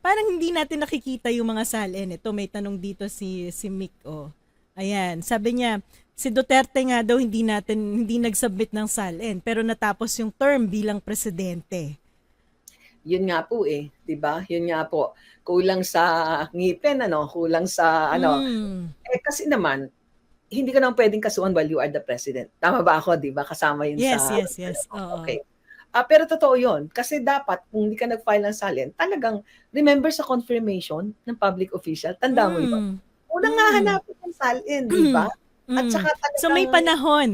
parang hindi natin nakikita yung mga salin. Ito, may tanong dito si Mick, oh. Ayan, sabi niya, si Duterte nga daw hindi nagsubmit ng salin, pero natapos yung term bilang presidente. Yun nga po eh, 'di ba? Yun nga po. Kulang sa ngipin ano, kulang sa ano. Mm. Eh kasi naman hindi ka naman pwedeng kasuhan while you are the president. Tama ba ako, 'di ba? Kasama yun Yes, sa yes, yes. Oo. okay. Pero totoo yun. Kasi dapat kung hindi ka nag-file ng salin, talagang remember sa confirmation ng public official, tanda mo yun. Mm. Unang Mm. hahanapin ng salin, 'di ba? At Mm. saka So may talagang panahon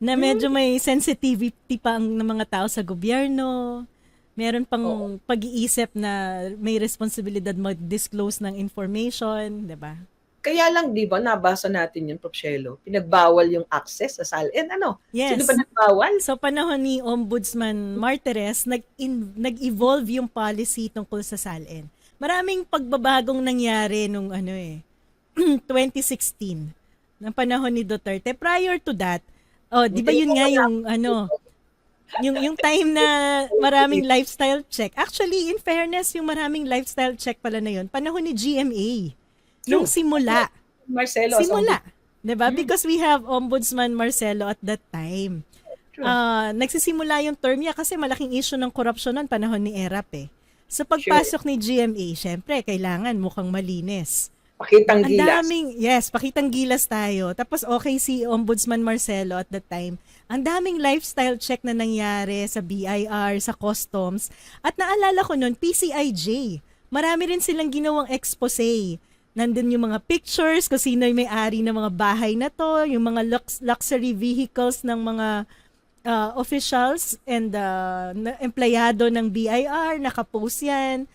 na hmm, medyo may sensitivity pa ang ng mga tao sa gobyerno. Meron oo. pang pag-iisip na may responsibilidad mag-disclose ng information, 'di ba? Kaya lang 'di ba nabasa natin yun, Prof. Shelo, pinagbawal yung access sa salin. Ano? Sino ba Yes. nagbawal? So panahon ni Ombudsman Martires, nag-evolve yung policy tungkol sa SALN. Maraming pagbabagong nangyari nung 2016 ng panahon ni Duterte. Prior to that, oh, 'di ba Buti yun na nga wala yung yung time na maraming lifestyle check. Actually, in fairness, yung maraming lifestyle check pala na yun, panahon ni GMA. Nung true. simula. Marcelo as Simula. ombudsman. 'Di ba? Hmm, Because we have Ombudsman Marcelo at that time. true. Nagsisimula yung term niya kasi malaking issue ng korupsyon noon panahon ni Erap eh. Sa Sure. pagpasok ni GMA, syempre, kailangan mukhang malinis. Pakitang Ang gilas. daming, yes, pakitang gilas tayo. Tapos okay si Ombudsman Marcelo at that time. Ang daming lifestyle check na nangyari sa BIR, sa customs. At naalala ko noon, PCIJ. Marami rin silang ginawang expose. Nandun yung mga pictures, kung sino yung may-ari ng mga bahay na to, yung mga luxury vehicles ng mga officials and empleyado ng BIR, nakapost yan.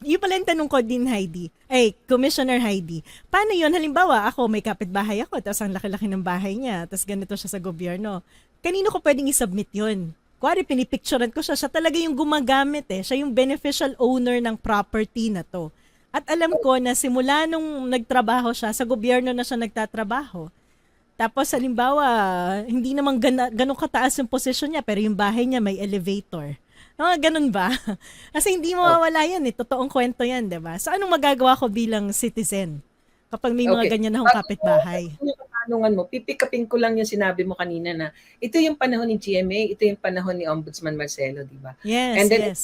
Yung pala yung tanong ko din, Heidi. Ay, Commissioner Heidi. Paano yun? Halimbawa, ako, may kapitbahay ako, tapos ang laki-laki ng bahay niya, tapos ganito siya sa gobyerno. Kanino ko pwedeng i-submit yun? Kuwari, pinipicturean ko siya. Siya talaga yung gumagamit eh. Siya yung beneficial owner ng property na to. At alam ko na simula nung nagtrabaho siya, sa gobyerno na siya nagtatrabaho. Tapos halimbawa, hindi naman ganun kataas yung posisyon niya, pero yung bahay niya may elevator. Ganun ba? Kasi hindi Oh, mawawala yan eh. Totoong kwento yan, di ba? So anong magagawa ko bilang citizen kapag may mga okay. ganyan akong Bago mo kapitbahay? sagutin yung katanungan mo, pipikapin ko lang yung sinabi mo kanina na ito yung panahon ni GMA, ito yung panahon ni Ombudsman Marcelo, di ba? And Yes, then yes.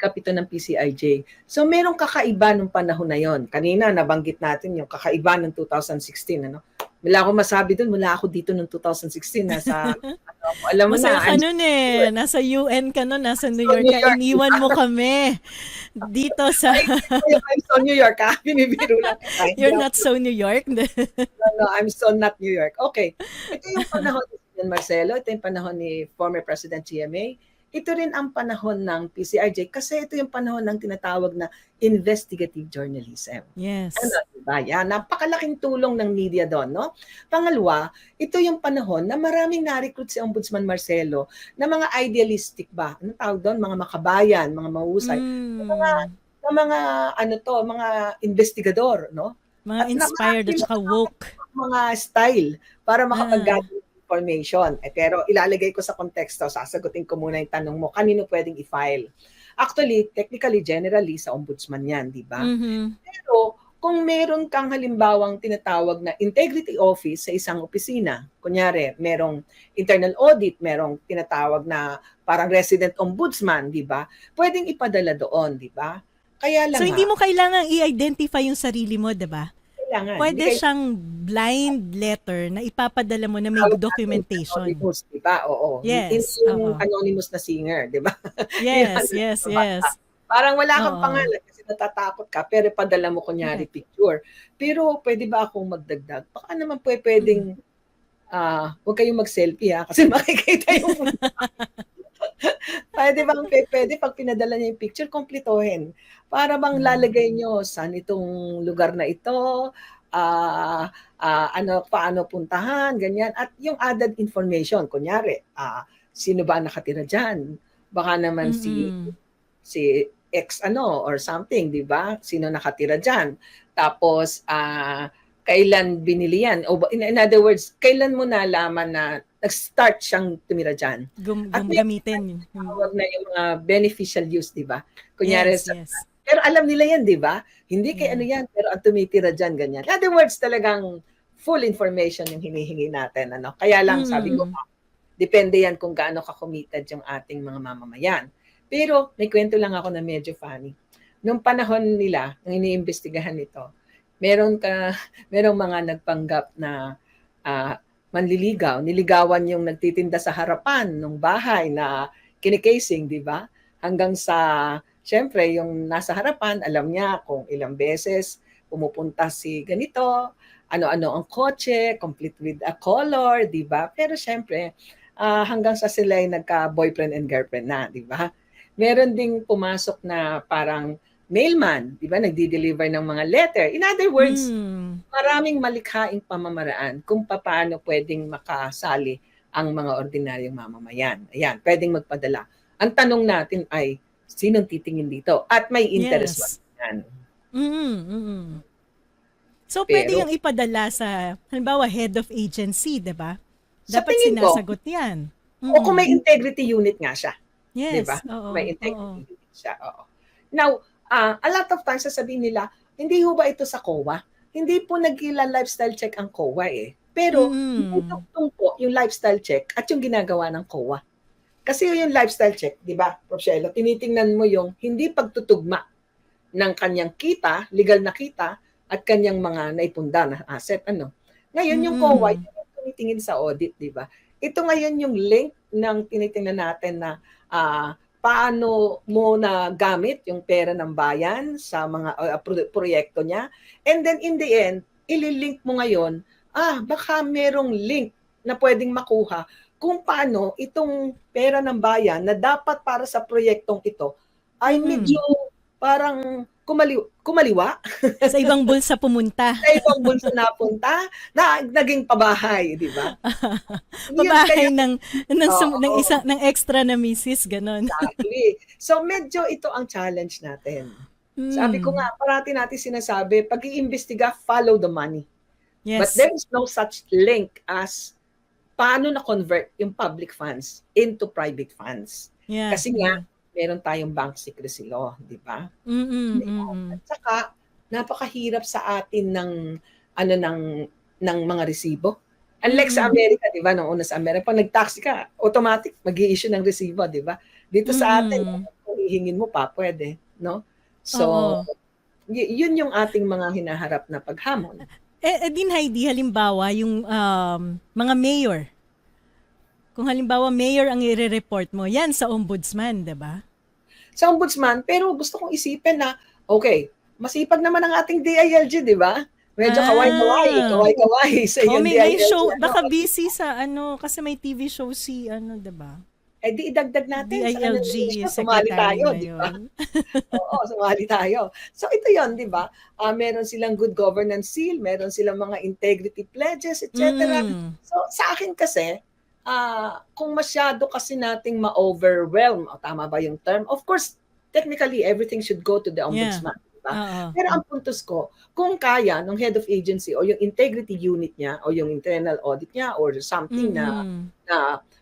ito ng PCIJ. So merong kakaiba nung panahon na yon. Kanina nabanggit natin yung kakaiba ng 2016, ano? Wala akong masabi doon, wala ako dito noong 2016 nasa alam mo Masaya na, ka I'm nun eh. Nasa UN ka nun, nasa New York New ka. York. Iniwan mo kami dito sa... I'm so New York, ha? Binibiro lang kita. Hindi You're ako, not so New York. no, I'm so not New York. Okay. Ito yung panahon ni President Marcelo, ito yung panahon ni former President GMA. Ito rin ang panahon ng PCRJ kasi ito yung panahon ng tinatawag na investigative journalism. Ano, Yes. diba? Yan, napakalaking tulong ng media doon, no? Pangalawa, ito yung panahon na maraming na-recruit si Ombudsman Marcelo na mga idealistic ba? Anong tawag doon? Mga makabayan, mga mahusay. Mga, Mm. mga ano to, mga investigador, no? Mga At na inspired at saka woke. mga style para Ah, makapag-gather ng information. Pero ilalagay ko sa konteksto, sasagutin ko muna yung tanong mo, kanino pwedeng i-file? Actually, technically, generally, sa ombudsman yan, di ba? mhm. Pero kung meron kang halimbawang tinatawag na integrity office sa isang opisina, kunyari, merong internal audit, merong tinatawag na parang resident ombudsman, di ba? Pwedeng ipadala doon, di ba? Kaya So lang hindi nga, mo kailangang i-identify yung sarili mo, 'di ba? kailangan, hindi Pwede kayo siyang blind letter na ipapadala mo na may tawag natin documentation. anonymous, 'di ba? Oo, hindi Yes, yung oo. anonymous na singer, 'di ba? Yung Yes, anonymous yes, na bata. yes. Parang wala kang Oo. pangalan kasi natatakot ka, pero padala mo kunyari Correct. picture. Pero pwede ba akong magdagdag? Baka naman Mm. pwedeng, huwag kayong mag-selfie ha, kasi makikita yung puwede bang puwede 'pag pinadala niya yung picture kumpletuhin. Para bang Mm. lalagay niyo saan itong lugar na ito, ano, paano puntahan, ganyan. At yung added information, kunyari, sino ba ang nakatira diyan? Baka naman Mm. si ex ano or something, 'di ba? Sino nakatira diyan? Tapos, kailan binili yan? O in other words, kailan mo nalaman na nag-start siyang tumira diyan? At may Gamitin. tawag na yung mga beneficial use, 'di ba? Kunyari Yes, sa yes. Pero alam nila yan, di ba? Hindi kay ano Yeah. yan, pero ang tumitira dyan, ganyan. In other words, talagang full information yung hinihingi natin. Ano? Kaya lang, sabi ko, Mm. depende yan kung gaano ka-committed yung ating mga mamamayan. Pero may kwento lang ako na medyo funny. Nung panahon nila, nung iniimbestigahan ito, meron ka merong mga nagpanggap na manliligaw, niligawan yung nagtitinda sa harapan ng bahay na kinikasing, di ba? Hanggang sa, syempre, yung nasa harapan, alam niya kung ilang beses pumupunta si ganito, ano-ano ang kotse, complete with a color, di ba? Pero syempre, hanggang sa sila ay nagka-boyfriend and girlfriend na, di ba? Meron ding pumasok na parang mailman, di ba? Nagdi-deliver ng mga letter. In other words, Mm. maraming malikhaing pamamaraan kung paano pwedeng makasali ang mga ordinaryong mamamayan. Ayan, pwedeng magpadala. Ang tanong natin ay, sinong titingin dito? At may interest ba Yes. yan? Mm. Mm. So, pwede Pero yung ipadala sa, halimbawa, head of agency, di ba? sa Dapat tingin ko, sinasagot yan. o kung may Mm. integrity unit nga siya, di ba? Yes. Kung Oo. may Oo. integrity unit siya, oo. Now, a lot of times sasabihin nila, hindi ho ba ito sa COA? Hindi po nagkila-lifestyle check ang COA eh. Pero, may Mm. tungtong po yung lifestyle check at yung ginagawa ng COA. Kasi yung lifestyle check, di ba, Prof. Shelo, tinitingnan mo yung hindi pagtutugma ng kanyang kita, legal na kita, at kanyang mga naipunda na asset. Ano? Ngayon, yung COA, Mm. yun yung tinitingin sa audit, di ba? Ito ngayon yung link ng tinitingnan natin na paano mo na gamit yung pera ng bayan sa mga proyekto niya. And then in the end, ililink mo ngayon, baka merong link na pwedeng makuha kung paano itong pera ng bayan na dapat para sa proyektong ito ay medyo parang kumaliwa Sa ibang bulsa pumunta. sa ibang bulsa napunta na naging pabahay, di ba? Yun Pabahay kaya, ng oo, isang ng extra na misis, ganon. exactly. So medyo ito ang challenge natin. Sabi ko Mm. nga, parati natin sinasabi, pag-iimbestiga, follow the money. But Yes. there is no such link as paano na-convert yung public funds into private funds. Yeah. Kasi nga, meron tayong bank secrecy law, di ba? Mm. At saka, napakahirap sa atin ng ano ng mga resibo. Unlike sa Amerika, di ba? Nung una sa Amerika, pag nag-taxi ka, automatic mag-i-issue ng resibo, di ba? Dito sa atin, Mm. kung hihingin mo pa, pwede, no? So, Oo. yun yung ating mga hinaharap na paghamon. Din Heidi, halimbawa, yung mga mayor. Kung halimbawa, mayor ang i-report mo, yan sa ombudsman, di ba? Sa ombudsman, pero gusto kong isipin na, okay, masipag naman ang ating DILG, di ba? Medyo kaway-kaway sa iyong may DILG. show, baka busy sa kasi may TV show si di ba? Di idagdag natin sa kanyang DILG show, sumali secretary tayo, di ba? ngayon. Oo, sumali tayo. So ito yon, di ba? Meron silang good governance seal, meron silang mga integrity pledges, etc. So sa akin kasi, kung masyado kasi nating ma-overwhelm, tama ba yung term? Of course, technically, everything should go to the ombudsman. Diba? Pero ang puntos ko, kung kaya ng head of agency o yung integrity unit niya o yung internal audit niya or something na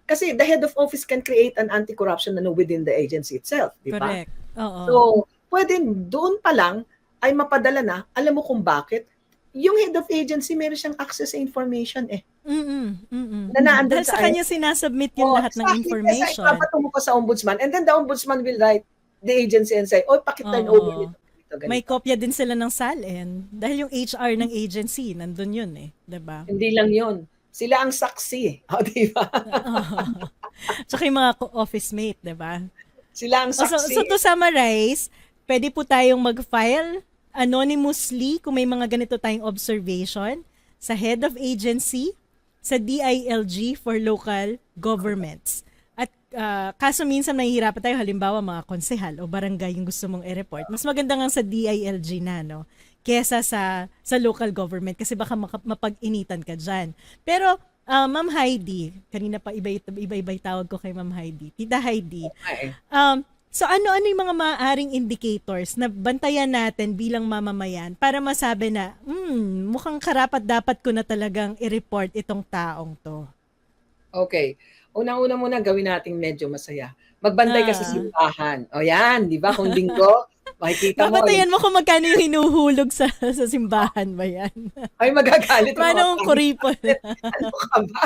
kasi the head of office can create an anti-corruption within the agency itself, di ba? Correct. Oo. So, pwedeng doon pa lang ay mapadala na, alam mo kung bakit, yung head of agency meron siyang access sa information eh. Dahil sa kanya sinasubmit yung lahat ng information. Kasi ipapatungo ko sa ombudsman and then the ombudsman will write the agency and say, pakiturn over nito. May kopya din sila ng SALN dahil yung HR ng agency, nandun yun eh. Diba? Hindi lang yun. Sila ang saksi. Diba? Tsaka yung mga office mate, diba? Sila ang saksi. So to summarize, pwede po tayong mag-file anonymously kung may mga ganito tayong observation sa head of agency, sa DILG for local governments. At kaso minsan mahihirapan tayo, halimbawa mga konsehal o barangay yung gusto mong i-report. Mas maganda nga sa DILG na, no? Kesa sa local government kasi baka mapag-initan ka dyan. Pero, Ma'am Heidi, kanina pa iba-iba tawag ko kay Ma'am Heidi. Tita Heidi, so ano-ano yung mga maaaring indicators na bantayan natin bilang mamamayan para masabi na, mukhang karapat-dapat ko na talagang i-report itong taong to? Okay. Unang-una muna gawin nating medyo masaya. Magbantay ka sa simbahan. O yan, di ba? Kung linggo, Makikita mo, Babatayan mo kung magkano yung hinuhulog sa simbahan ba yan? ay magagalit yung mga Paano kung pangit. kuripol? Ano ka ba?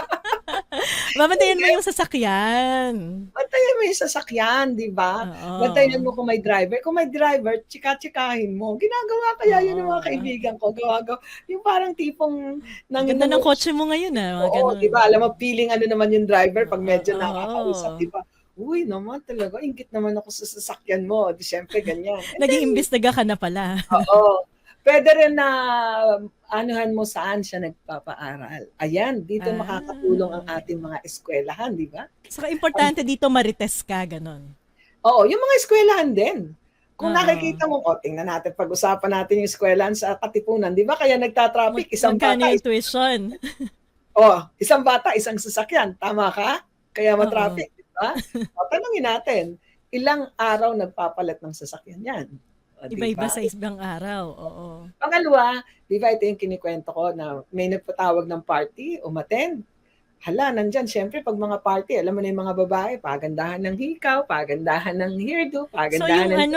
Babatayan mo yung sasakyan. Bantayan mo yung sasakyan, di ba? Bantayan Oo. mo kung may driver. Kung may driver, tsika-tsikahin mo. Ginagawa kaya yun ng mga Oo. kaibigan ko. Gawa-gawa. Yung parang tipong Ganda ng kotse mo ngayon, mga oo, di ganun. ba? Alam mo, feeling ano naman yung driver pag medyo nakakausap, Oo. di ba? Uy, naman talaga, inggit naman ako sa sasakyan mo. Di syempre, ganyan. And then, Nag-iimbestiga ka na pala. oo. Puwede rin na anuhan mo saan siya nagpapaaral. Ayan, dito makakatulong ang Ah. ating mga eskuwelahan, di ba? Saka importante dito marites ka, ganun. Oo, yung mga eskuwelahan din. Kung Oo. nakikita mo, tingnan natin, pag-usapan natin yung eskuwelahan sa Katipunan. Di ba kaya nagta-traffic, isang Magkano bata, yung tuition? isang bata, isang sasakyan. Tama ka? Kaya Oo. ma-traffic, di ba? Tanungin natin, ilang araw nagpapalit ng sasakyan yan? Di Iba-iba ba? sa isang araw. Oo. Pangalawa, di ba ito yung kinikwento ko na may nagpatawag ng party, umattend. Hala, nandyan, syempre, pag mga party, alam mo na yung mga babae, pagandahan ng hikaw, pagandahan ng hairdo, So pagandahan yung ng...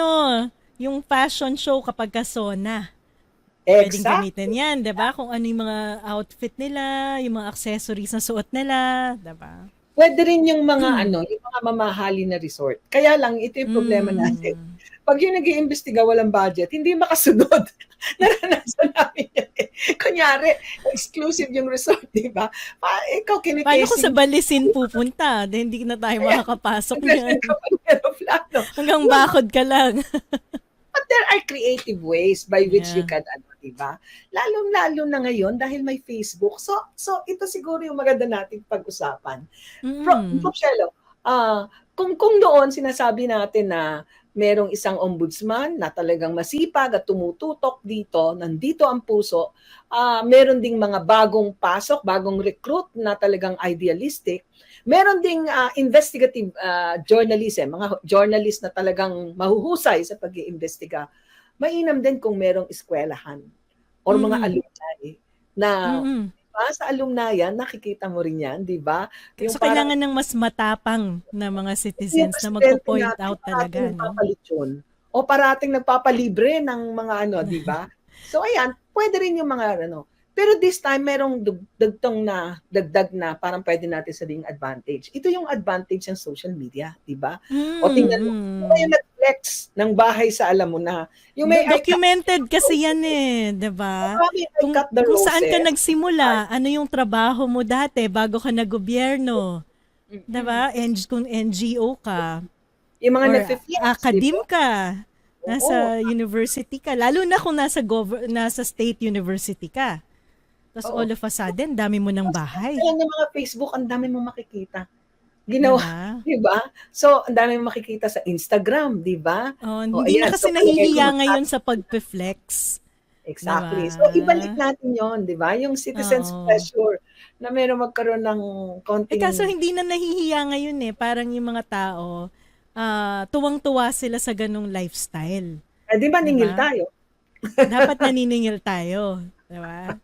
yung fashion show kapag kasona, pwedeng Exact. gamitin yan, 'di ba? Kung ano yung mga outfit nila, yung mga accessories na suot nila, 'di ba? Pwede rin yung mga yung mga mamahali na resort. Kaya lang, ito yung problema natin. Mm. Pag yung nag-iimbestiga walang budget, hindi makasunod. Naranasan namin yan eh. Kunyari, exclusive yung resort, di ba? Ikaw Paano kung sa kinikesing Balisin pupunta? Hindi na tayo makakapasok niyan. ka pa ng aeroplano. Hanggang bakod ka lang. But there are creative ways by which you Yeah. can, di ba? Lalong-lalo na ngayon dahil may Facebook. So ito siguro yung maganda nating pag-usapan. Mm. Prof. Shelo, kung noon sinasabi natin na merong isang ombudsman na talagang masipag at tumututok dito, nandito ang puso, meron ding mga bagong pasok, bagong recruit na talagang idealistic, meron ding investigative journalism, mga journalist na talagang mahuhusay sa pag-iimbestiga. Mainam din kung merong eskwelahan or mga Mm. alumni na Mm. sa alumni yan, nakikita mo rin yan, di ba? Yung So parang kailangan ng mas matapang na mga yung citizens na presidente magpo-point natin out parating talaga, no? nagpapalitsyon o parating nagpapalibre ng mga di ba? So ayan, pwede rin yung mga Pero this time, merong dagdag na parang pwede natin sabing advantage. Ito yung advantage ng social media, di ba? O tingnan mo, yung may Mm. nag-flex ng bahay sa alam mo na, yung may I cut Documented kasi yan eh, 'di ba? may I cut the Kung saan ka roses. nagsimula, ano yung trabaho mo dati bago ka naggobyerno, 'di ba? Kung NGO ka Yung mga or nagfe-flex, di academe ba? ka, Oo. nasa university ka, lalo na kung nasa state university ka. Tapos Oo. all of a sudden, dami mo ng bahay, Kaya ng mga Facebook, ang dami mo makikita. 'di Ginawa, ba? 'di ba? So, ang dami mong makikita sa Instagram, 'di ba? Oh, O hindi na ayan, so kasi palagay ko nahihiya ngayon sa pagpe-flex, 'di ba? exactly. So, ibalik natin 'yon, 'di ba? Yung citizens Oo. pleasure na meron magkaroon ng Kaso konting hindi na nahihiya ngayon eh. Parang yung mga tao, tuwang-tuwa sila sa ganong lifestyle. 'di ba 'Di ningil ba? tayo? Dapat naniningil tayo. 'Di ba?